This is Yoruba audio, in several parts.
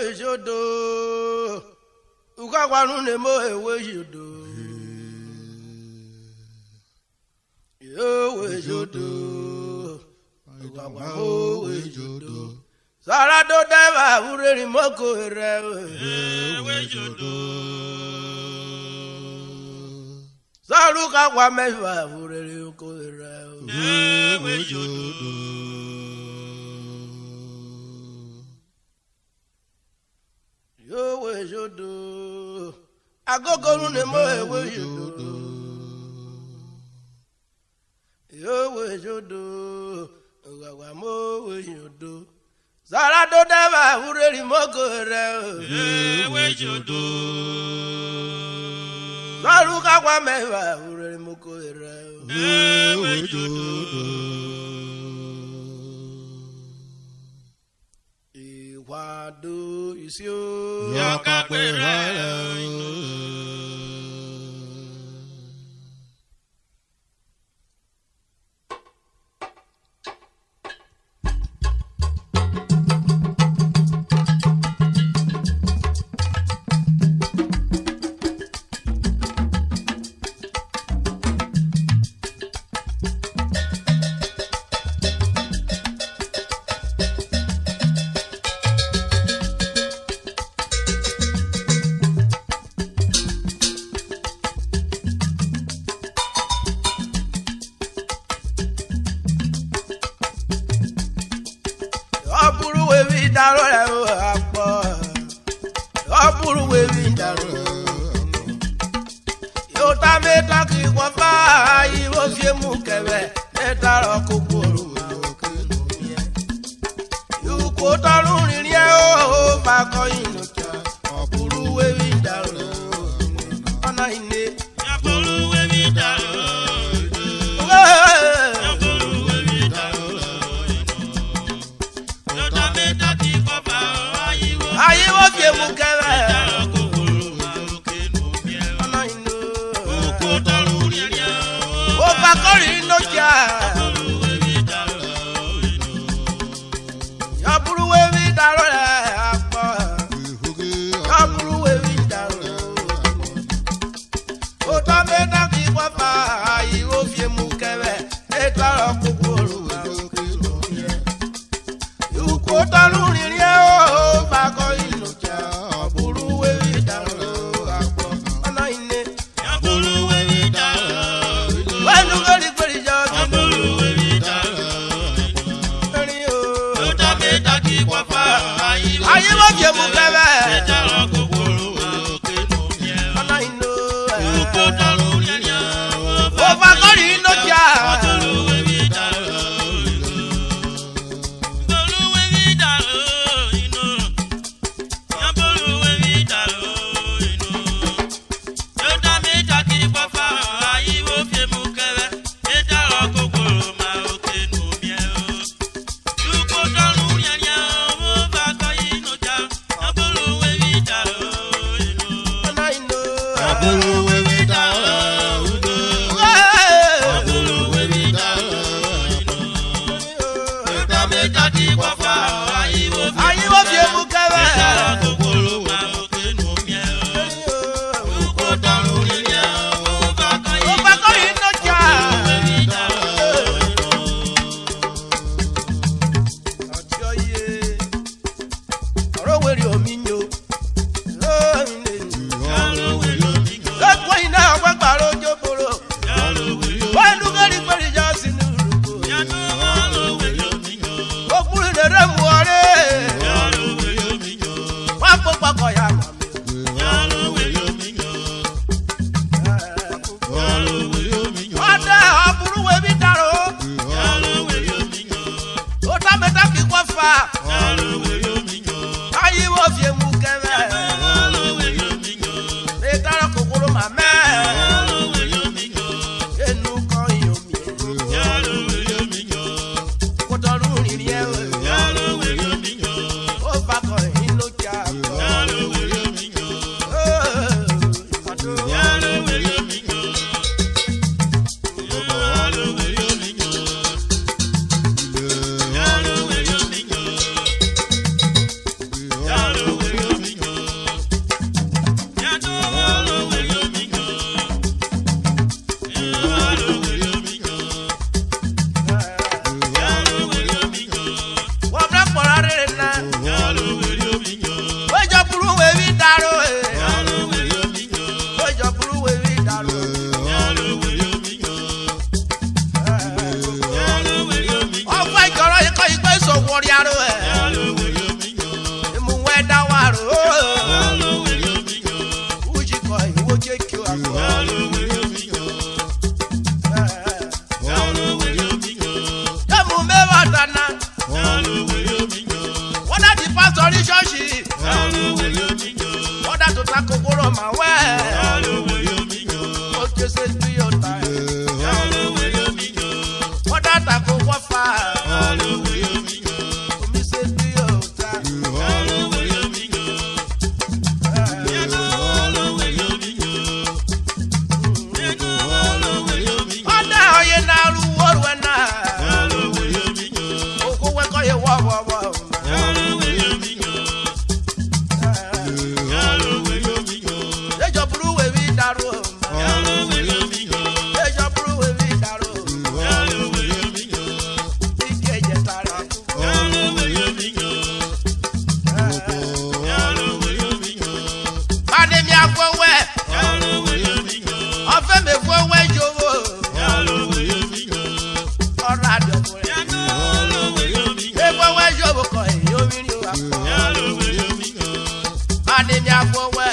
we jodo. Ukakwa ne mo we jodo. Yo we jodo. Ukakwa mo we jodo. Sara do deva ureri moko re we jodo. Saruka kwa meva ureri moko re we jodo. Yo we jodo. Agogo ne mo we jodo. Yo we jodo. Ukakwa mo we jodo. Zara do deva ureri moko re we jodo. Zaruka kwa meva ureri moko re we jodo. Iwado isio yakakwera. ṣọ́ọ̀ṣì. Ọ̀dà tó ta kòkòrò máa wẹ̀. Ó ké ṣe bí ọ̀tá ẹ̀. Ọ̀dà ta kò wọ́ fà. Omi ṣe bí ọ̀tá. Ọ̀dà ọ̀yẹ́ náà rú wọ́ọ̀rù ẹ̀ náà. Òkú wẹ́kọ̀ yẹ wọ́ọ̀wọ́ọ̀wọ́. Ejo buru we vi daro. Ejo buru we vi daro. Ike je tara. Ade mi agbowe. Ofe me gbowe jowo. Ora de bo. E gbowe jowo ko e yo mi ri wa. Ade mi agbowe.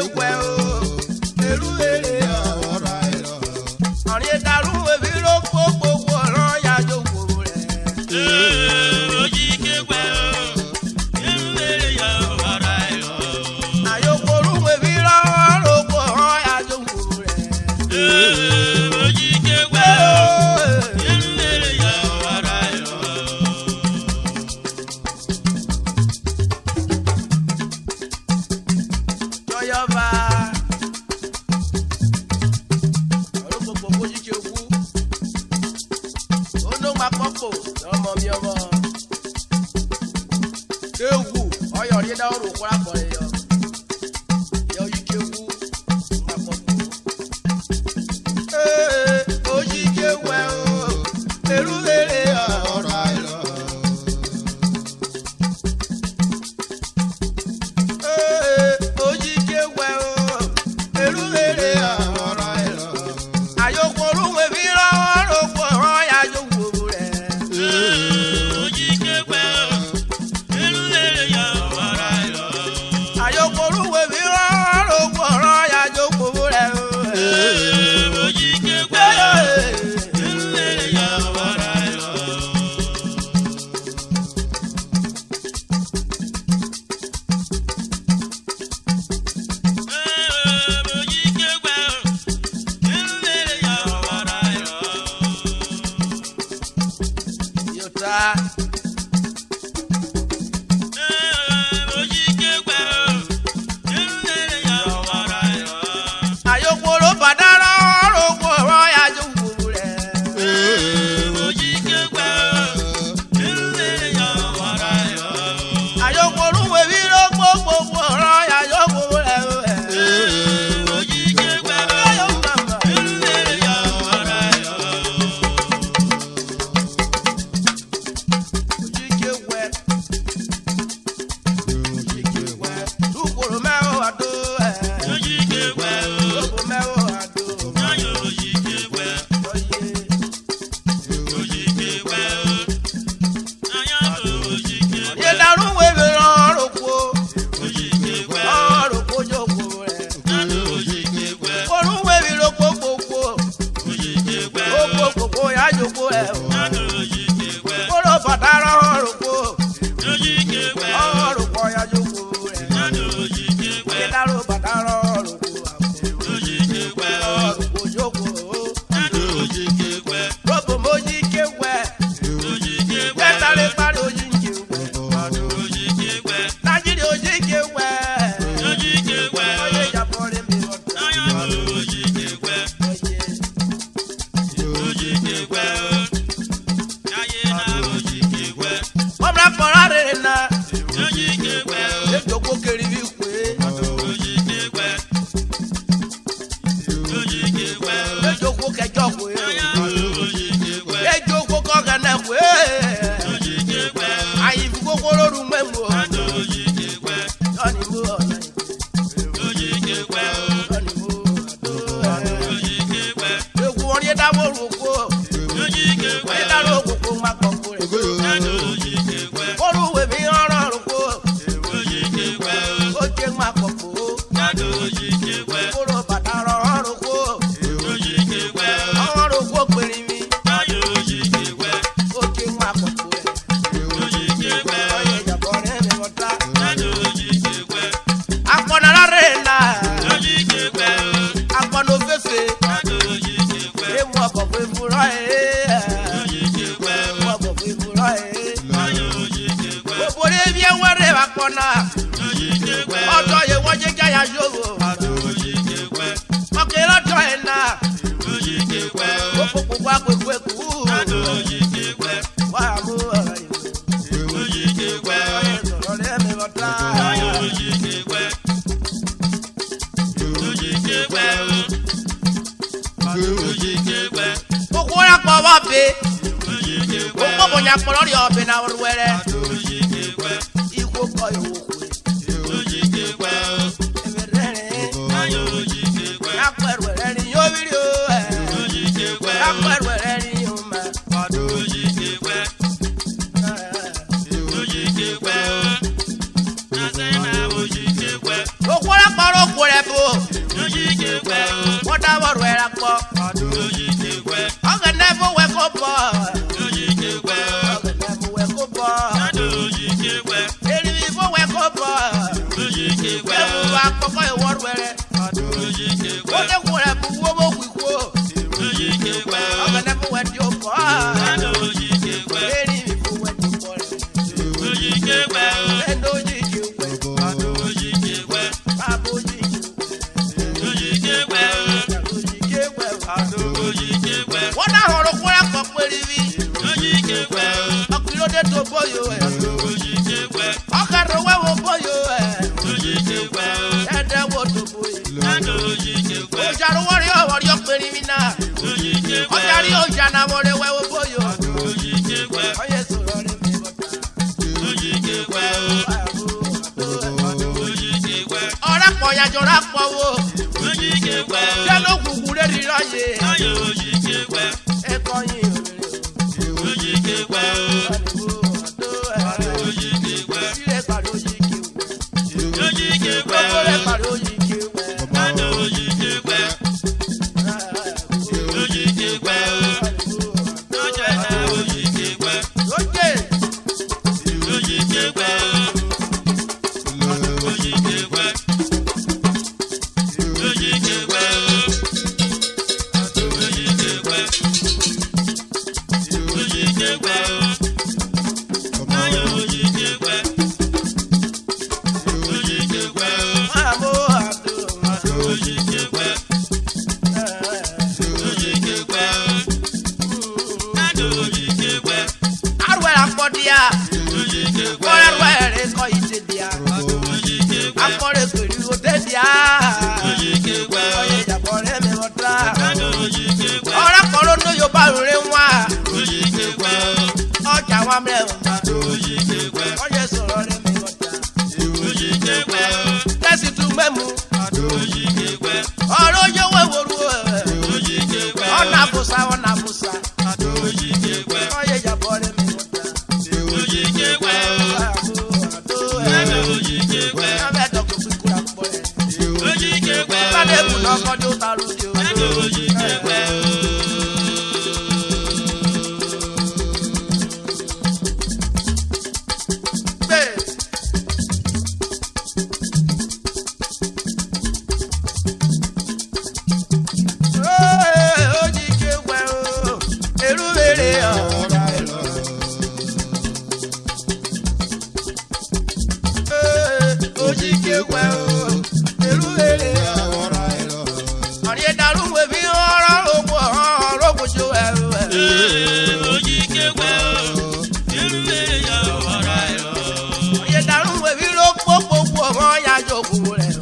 Ojikevwe erubere ọra ịrọ ọrị darụ ebiri okpokpo ọrọ ya jogbo rẹ. Ojikevwe erubere ya ọra ịrọ Ayokoro ebiri ọrọ okpo ọrọ ya jogbo rẹ. Ojikevwe erubere ya ọra ịrọ Jọyọba ọrọ okpokpo Ojikevwe onomakpọkpọ ọmọ mi ọmọ ewu ọyọ rí dáwọ rò kúrò àkọrẹ yọ Ojikevwe makpọkpọ. Ojikevwe erubere ọra ịrọ Ojikevwe erubere ọra ịrọ ayokoro ebiri ọrọ okpo ọrọ ya jogbo rẹ. Ojikevwe erubere ya ọra ịrọ Ayokoro ebiri ọrọ okpo ọrọ ya jogbo rẹ. Ojikevwe erubere ya ọra ịrọ Ojikevwe erubere ya ọra ịrọ Yota Ojikevwe erubere ya ọra ịrọ ayokoro badara ọrọ okpo ọrọ ya jogbo rẹ. Ojikevwe erubere ya ọra ịrọ Ayokoro ebiri okpokpo ọrọ ya jogbo rẹ. Ojikevwe Ayo mama. erubere ya ọra ịrọ Ojikevwe ukworo mẹ́wàá àdó Ojikevwe lóko mẹ́wàá àdó Nyayo Ojikevwe lọ́yẹ. Ojikevwe Nyayo Ojikevwe Yédarú wèwè ọrọ̀ kó Ojikevwe ọrọ̀ kó jókòó rẹ̀. Nyayo Ojikevwe Orú wèwè lóko kókó Ojikevwe kókó kókó yá jókòó rẹ̀. Nyayo Ojikevwe Kóró bàtàrà ọrọ̀ kó Ojikevwe ọrọ̀ kó yá jókòó rẹ̀. Nyayo Ojikevwe Yédarú bàtàrà ọrọ̀ kó Ojikevwe ọrọ̀ kó jókòó. Nyayo Ojikevwe Rọ́bù Ojikevwe Ojikevwe kẹtàlẹ́ parí Ojikevwe. Ojikevwe Nàìjíríà Ojikevwe. Ojikevwe Oyè ìjàpọ̀ rẹ̀ mi ọ̀tá. Nyayo Ojikevwe Ojikevwe Nyaye na Ojikevwe Ọmọ akpọ̀rọ̀ rẹ̀ na Ojikevwe ètòkò kiri bí pé. Ojikevwe Ojikevwe Ètòkò kẹjọ pé. Nyayo Ojikevwe Ètòkò kọ̀gànà pé. Ojikevwe Àyìnbó kókó lóru mẹ́mu. Nyayo Ojikevwe Lọ́ni mú ọ̀nà Ojikevwe lọ́ni mú ọ̀dọ́. Ojikevwe Èkó wọn yé dáwọ́ òkú. Ojikevwe Yé dáwọ́ òkú máa pọ̀ kú rẹ̀. Nyayo Ojikevwe Olúwe mi ọ̀rọ̀ òkú. Ojikevwe Ó jẹ́ máa pọ̀ kú. Nyayo Ojikevwe Kóró bàtà ọ̀rọ̀ òkú. Ojikevwe Ọ̀rọ̀ òkú pèrè mi. Nyayo Ojikevwe Ó jẹ́ máa pọ̀ kú rẹ̀. Ojikevwe Oyè ìjàpọ̀ rẹ̀ mi ọ̀tá. Nyayo Ojikevwe Akpọ̀nara rẹ̀ la. Ojikevwe Akpọ̀nà ofefe. Nyayo Ojikevwe Emu ọkọ̀ fún ìfúrọ̀ ẹ̀. Ojikevwe Emu ọkọ̀ fún ìfúrọ̀ ẹ̀. Nyayo Ojikevwe Gbogbo rẹ̀ bí ewúrẹ́ wa kpọ̀nà. Ojikevwe Ọjọ́ yẹ wọ́n jẹ́ jáyà yóò. Ojikevwe Ọkẹ́ lọ́jọ́ ẹ̀ na. Ojikevwe Gbogbo wa gbogbo ẹ̀kú. Nyayo Ojikevwe Wà á mú ọ̀rọ̀ ìlú. Ojikevwe Ọyẹ sọ̀rọ̀ rẹ̀ mi ọ̀tá. Nyayo Ojikevwe Ojikevwe Ojikevwe Gbogbo wa kpọ̀ wá bẹ́ẹ̀. Ojikevwe Gbogbo bọ̀nyà kpọ̀lọ́ rí ọbẹ̀ náà wẹ̀rẹ̀. Ojikevwe Ikú kọ ìwò kù. Ojikevwe Ẹ̀mẹ̀rẹ̀ rẹ̀. Nyayo Ojikevwe Yàpẹ̀rù rẹ̀ ni yóò rí o. Ojikevwe Yàpẹ̀rù rẹ̀ ni yóò máa. Ojikevwe Ojikevwe Nasena Ojikevwe Gbogbo wa kpọ̀rọ̀ kù rẹ̀ bò. Ojikekwe. Ewu akọkọ ìwọ́rù ẹrẹ. Ojikekwe. Ó dẹ́kun rẹ̀ kú wọ́wọ́ wíwó. Ojikekwe. Ọ̀gẹ̀dẹ̀ fún wẹ̀dí òkọ́. Ojikekwe. Lẹ́ni mi fún wẹ̀dí òkọ́ rẹ̀. Ojikekwe. Lẹ́ni Ojikekwe. Ojikekwe. Bàbá Ojikekwe. Ojikekwe. Ojikekwe. Ojikekwe. Wọ́n náà rọrùn kúrẹ́ pọ̀ péré bí. Ojikekwe. Ọkìlódé tó bóyó ẹ̀. Ojikekwe. Ọkàrò wẹ́wọ̀ bóyó ẹ̀. Ojikekwe. Ẹ̀ẹ́dẹ́ wo tó bóyó. Ojikekwe. Òjàrú wọ́rí ọ̀wọ́rí ọ̀pẹ̀rẹ̀ mi náà. Ojikekwe. Ọjàrí òjànà wọlé wẹ́wọ̀ bóyó. Ojikekwe. Ọyẹ sọ̀rọ̀ rẹ̀ mi bọ̀dá. Ojikekwe. Ojikekwe. Ọ̀rẹ́ pọ̀ yàjọ̀rá pọ̀ wo. Ojikekwe. Jẹ́ ló kúkú lé rí ráyè. Ayọ̀ Ojikekwe. Ẹ̀kọ́ yín òrèrè o. Ojikekwe. Ojikekwe. Sílẹ̀ pàdé Ojikekwe. Ojikekwe. Gbogbo rẹ̀ pàdé Ojikekwe. Ayọ̀ Ojikekwe. Ojikekwe. Ọjà náà Ojikekwe. Lókè. Ojikekwe. Ojikekwe. Ojikekwe. Ojikekwe. Ojikekwe. Ayọ̀ Ojikekwe. Ojikekwe. Máàmú àdó. Ojikekwe. Ojikekwe. Ayọ̀ Ojikekwe. Arúgbó àpọ̀díà. Ojikekwe. Kọ́rẹ́rú ẹ̀rẹ́ kọ́ ìdè díà. Ojikekwe. Akọ́rẹ́ pẹ̀lú òdè díà. Ojikekwe. Ọyẹ ìjàpọ̀ rẹ̀ mi ọ̀dá. Ayọ̀ Ojikekwe. Ọ̀rẹ́ kan ló ní Yorùbá rere wá. Ojikekwe. Ọjà wa mẹ́rin wá. Ojikekwe. Ọyẹ sọ̀rọ̀ rẹ̀ mi ọ̀dá. Ojikekwe. Kẹ́sì tún mẹ́mu. Ojikekwe. Ọ̀rọ̀ yẹwò ìwòrú ẹ̀. Ojikekwe. Ọ̀nà àbùsà ọ̀nà àbùsà. Ojikekwe. Ọyẹ ìjàpọ̀ rẹ̀ mi ọ̀dá. Ojikekwe. Ayọ̀ Ojikekwe. Ojikekwe. Ayọ̀ Ojikekwe. Ojikekwe elu ere ọ̀rẹ́ darúgbó bí ọ̀rọ̀ ògbó ọ̀rọ̀ ògbójó ẹ̀rù ẹ̀. Ojikekwe. Irúwéyà ọ̀rá ẹ̀rọ. ọ̀rẹ́ darúgbó bí ló pópó ọmọ yájọ́ òkú rẹ̀.